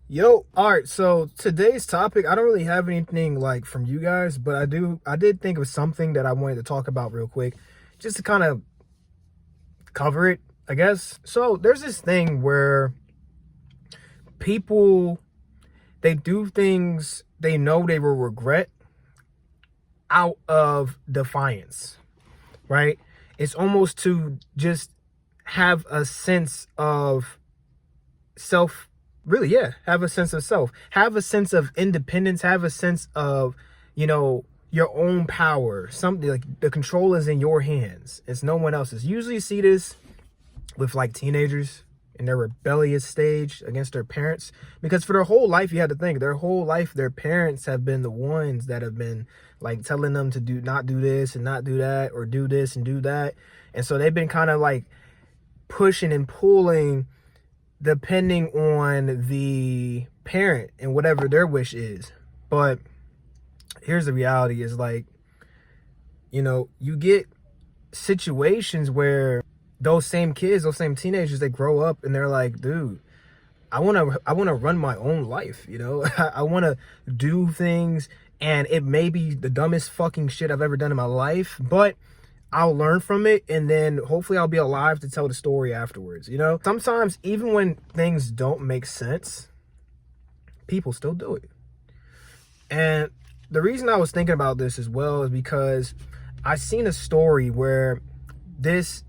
Yo, all right, so today's topic, I don't really have anything like from you guys, but I did think of something that I wanted to talk about real quick, just to kind of cover it, I guess. So there's this thing where people, they do things they know they will regret out of defiance, right? It's almost to just have a sense of self, really, yeah, have a sense of self, have a sense of independence, have a sense of, your own power. Something like the control is in your hands, it's no one else's. You usually see this with like teenagers in their rebellious stage against their parents, because for their whole life, you have to think, their whole life their parents have been the ones that have been like telling them to do, not do this and not do that, or do this and do that. And so they've been kind of like pushing and pulling depending on the parent and whatever their wish is. But here's the reality, is like, you get situations where those same kids, those same teenagers, they grow up and they're like, dude, I want to run my own life, I want to do things, and it may be the dumbest fucking shit I've ever done in my life, but I'll learn from it, and then hopefully I'll be alive to tell the story afterwards. Sometimes even when things don't make sense, people still do it. And the reason I was thinking about this as well is because I seen a story where this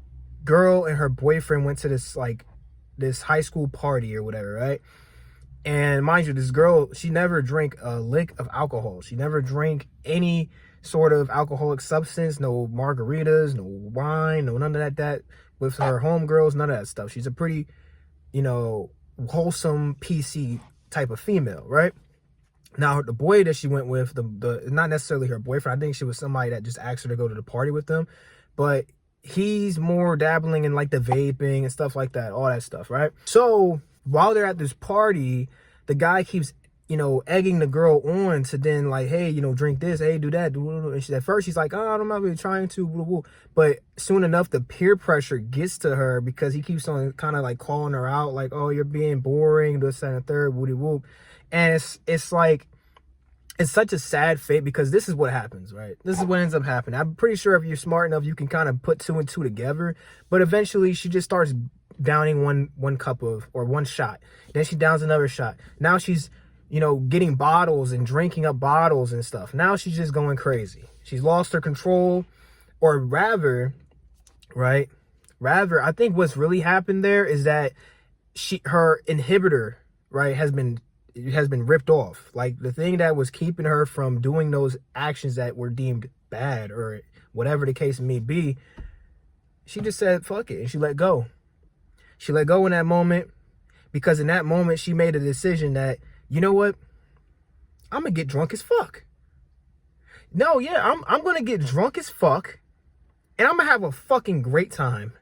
girl and her boyfriend went to this high school party or whatever, right? And mind you, this girl, she never drank a lick of alcohol. She never drank any sort of alcoholic substance, no margaritas, no wine, no none of that with her homegirls, none of that stuff. She's a pretty, wholesome, PC type of female, right? Now, the boy that she went with, the not necessarily her boyfriend, I think she was somebody that just asked her to go to the party with them, but he's more dabbling in like the vaping and stuff like that, all that stuff, right? So while they're at this party, the guy keeps, egging the girl on to then like, hey, drink this, hey, do that, and at first she's like, oh, I'm not really trying to, but soon enough, the peer pressure gets to her because he keeps on kind of like calling her out, like, oh, you're being boring, this, and the third, woody whoop. And it's like, it's such a sad fate, because this is what happens, right? This is what ends up happening. I'm pretty sure if you're smart enough, you can kind of put two and two together, but eventually she just starts downing one cup of, or one shot. Then she downs another shot. Now she's, getting bottles and drinking up bottles and stuff. Now she's just going crazy. She's lost her control, or rather, right? Rather, I think what's really happened there is that her inhibitor, right, has been ripped off. Like the thing that was keeping her from doing those actions that were deemed bad, or whatever the case may be, she just said, fuck it. And she let go. She let go in that moment, because in that moment, she made a decision that, you know what? I'm going to get drunk as fuck. No, yeah, I'm going to get drunk as fuck, and I'm going to have a fucking great time.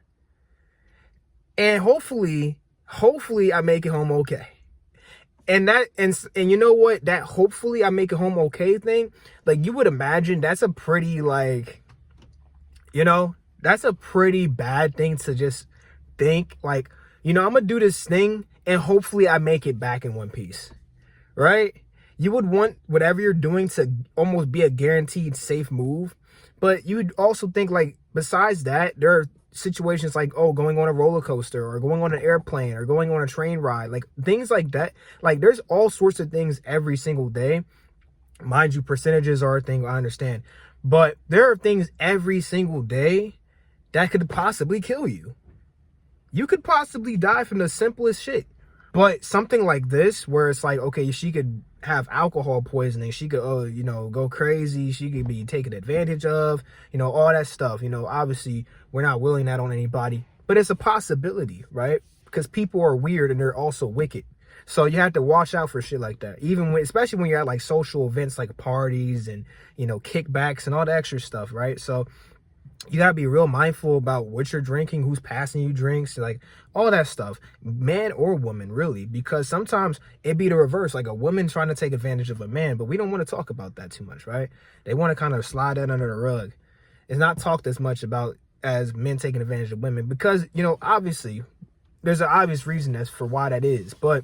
And hopefully I make it home okay. And you know what? That hopefully I make it home okay thing, like, you would imagine that's a pretty, like, that's a pretty bad thing to just think, like, I'm gonna do this thing and hopefully I make it back in one piece, right? You would want whatever you're doing to almost be a guaranteed safe move, but you would also think, like, besides that, there are situations like, oh, going on a roller coaster, or going on an airplane, or going on a train ride, like things like that. Like, there's all sorts of things every single day. Mind you, percentages are a thing, I understand, but there are things every single day that could possibly kill you. You could possibly die from the simplest shit. But something like this, where it's like, okay, she could have alcohol poisoning, she could, go crazy, she could be taken advantage of, all that stuff. Obviously, we're not willing that on anybody, but it's a possibility, right? Because people are weird and they're also wicked. So you have to watch out for shit like that, especially when you're at like social events like parties and, kickbacks and all the extra stuff, right? So you gotta be real mindful about what you're drinking, who's passing you drinks, like all that stuff, man or woman, really, because sometimes it be the reverse, like a woman trying to take advantage of a man, but we don't want to talk about that too much, right? They want to kind of slide that under the rug. It's not talked as much about as men taking advantage of women, because, obviously there's an obvious reason as for why that is, but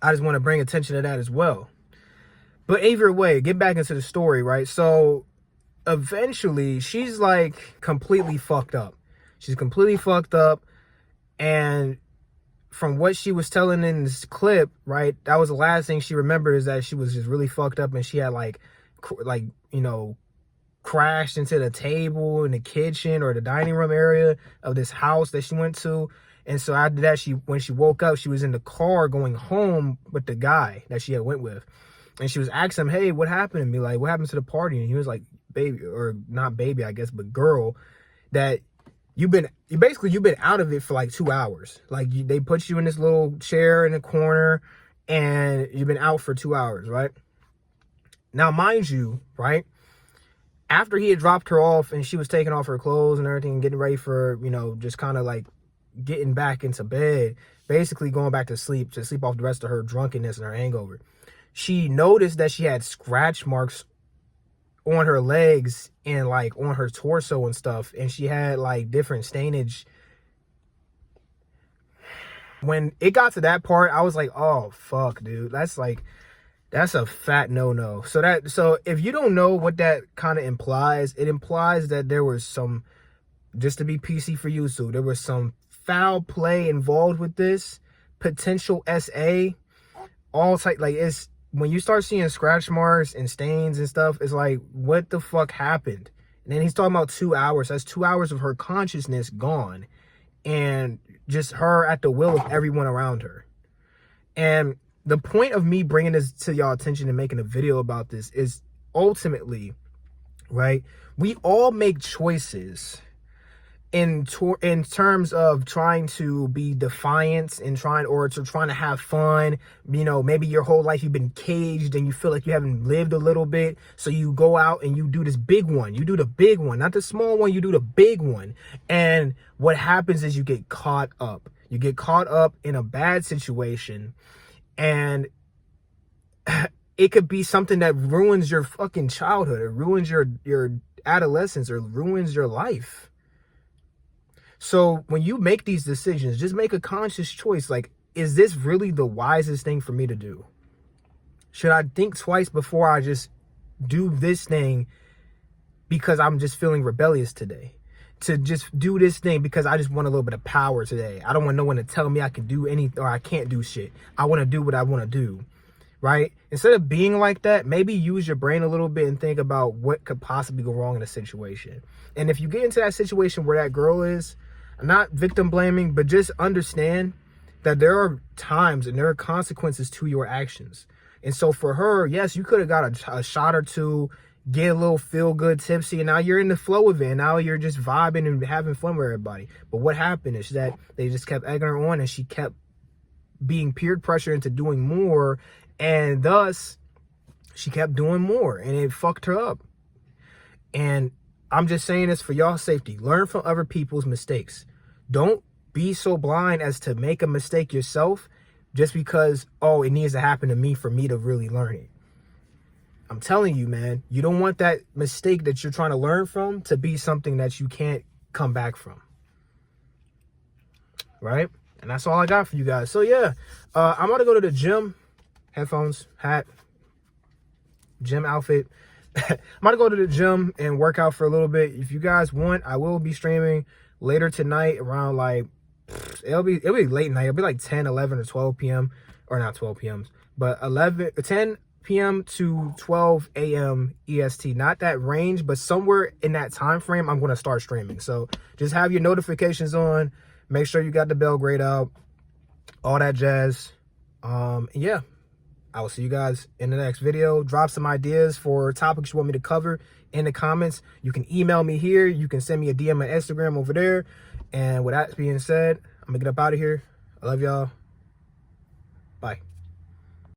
I just want to bring attention to that as well. But either way, get back into the story, right? So eventually she's like completely fucked up. She's completely fucked up. And from what she was telling in this clip, right, that was the last thing she remembered, is that she was just really fucked up and she had like, you know, crashed into the table in the kitchen or the dining room area of this house that she went to. And so after that, when she woke up, she was in the car going home with the guy that she had went with. And she was asking him, hey, what happened to me? Like, what happened to the party? And he was like, baby, or not baby, I guess, but girl, that you've been out of it for like 2 hours. Like they put you in this little chair in the corner and you've been out for 2 hours, right? Now, mind you, right, after he had dropped her off and she was taking off her clothes and everything and getting ready for, you know, just kind of like getting back into bed, basically going back to sleep off the rest of her drunkenness and her hangover, she noticed that she had scratch marks on her legs and like on her torso and stuff, and she had like different stainage. When it got to that part, I was like, oh fuck, dude, that's a fat no. So if you don't know what that kind of implies, it implies that there was some, just to be PC for you, so there was some foul play involved with this, potential SA, all type. Like, it's when you start seeing scratch marks and stains and stuff, it's like, what the fuck happened? And then he's talking about 2 hours. That's 2 hours of her consciousness gone, and just her at the will of everyone around her. And the point of me bringing this to y'all attention and making a video about this is ultimately, right, we all make choices in terms of trying to be defiant and trying to have fun. You know, maybe your whole life you've been caged and you feel like you haven't lived a little bit, so you go out and you do this big one. You do the big one, not the small one. You do the big one. And what happens is you get caught up. You get caught up in a bad situation, and it could be something that ruins your fucking childhood, or ruins your adolescence, or ruins your life. So when you make these decisions, just make a conscious choice. Like, is this really the wisest thing for me to do? Should I think twice before I just do this thing because I'm just feeling rebellious today? To just do this thing because I just want a little bit of power today. I don't want no one to tell me I can do anything or I can't do shit. I want to do what I want to do, right? Instead of being like that, maybe use your brain a little bit and think about what could possibly go wrong in a situation. And if you get into that situation where that girl is, I'm not victim blaming, but just understand that there are times and there are consequences to your actions. And so for her, yes, you could have got a shot or two, get a little feel good tipsy, and now you're in the flow of it, and now you're just vibing and having fun with everybody. But what happened is that they just kept egging her on, and she kept being peer pressure into doing more, and thus she kept doing more, and it fucked her up. And I'm just saying this for y'all's safety. Learn from other people's mistakes. Don't be so blind as to make a mistake yourself just because, oh, it needs to happen to me for me to really learn it. I'm telling you, man, you don't want that mistake that you're trying to learn from to be something that you can't come back from. Right? And that's all I got for you guys. So yeah, I'm about to go to the gym. Headphones, hat, gym outfit. I'm about to go to the gym and work out for a little bit. If you guys want, I will be streaming later tonight around like, it'll be late night. It'll be like 10, 11, or 12 p.m. Or not 12 p.m. but 10 p.m. to 12 a.m. EST. Not that range, but somewhere in that time frame, I'm going to start streaming. So just have your notifications on. Make sure you got the bell grayed out. All that jazz. And yeah, I will see you guys in the next video. Drop some ideas for topics you want me to cover in the comments. You can email me here. You can send me a DM on Instagram over there. And with that being said, I'm going to get up out of here. I love y'all.